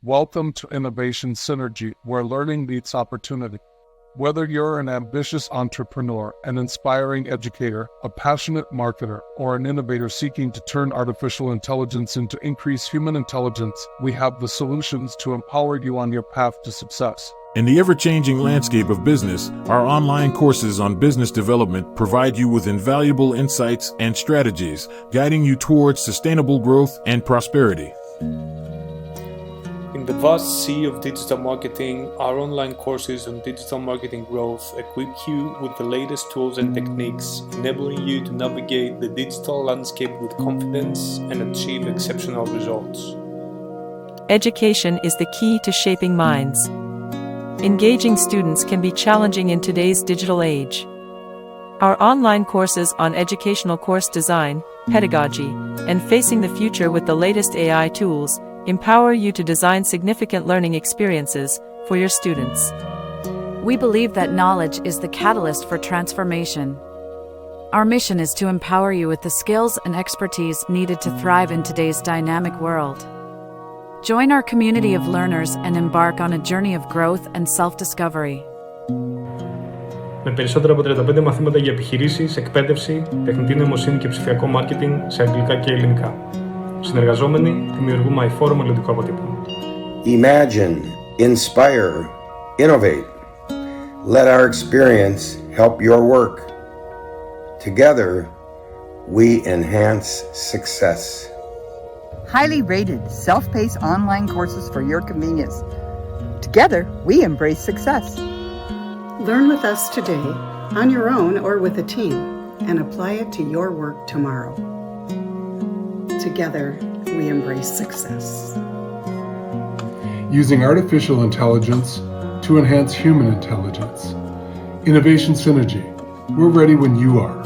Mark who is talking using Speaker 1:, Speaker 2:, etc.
Speaker 1: Welcome to Innovation Synergy, where learning meets opportunity. Whether you're an ambitious entrepreneur, an inspiring educator, a passionate marketer, or an innovator seeking to turn artificial intelligence into increased human intelligence, we have the solutions to empower you on your path to success.
Speaker 2: In the ever-changing landscape of business, our online courses on business development provide you with invaluable insights and strategies, guiding you towards sustainable growth and prosperity.
Speaker 3: In the vast sea of digital marketing, our online courses on digital marketing growth equip you with the latest tools and techniques, enabling you to navigate the digital landscape with confidence and achieve exceptional results.
Speaker 4: Education is the key to shaping minds. Engaging students can be challenging in today's digital age. Our online courses on educational course design, pedagogy, and facing the future with the latest AI tools empower you to design significant learning experiences for your students.
Speaker 5: We believe that knowledge is the catalyst for transformation. Our mission is to empower you with the skills and expertise needed to thrive in today's dynamic world. Join our community of learners and embark on a journey of growth and self-discovery.
Speaker 3: Με περισσότερα από 35 μαθήματα για επιχειρήσεις, εκπαίδευση, τεχνητή νοημοσύνη και ψηφιακό μάρκετινγκ σε αγγλικά και ελληνικά. Συνεργαζόμενοι, δημιουργούμε αειφόρο μελλοντικό αποτύπωμα.
Speaker 6: Imagine, inspire, innovate. Let our experience help your work. Together, we enhance success.
Speaker 7: Highly rated, self-paced online courses for your convenience. Together, we embrace success.
Speaker 8: Learn with us today, on your own or with a team, and apply it to your work tomorrow. Together, we embrace success.
Speaker 1: Using artificial intelligence to enhance human intelligence. Innovation Synergy. We're ready when you are.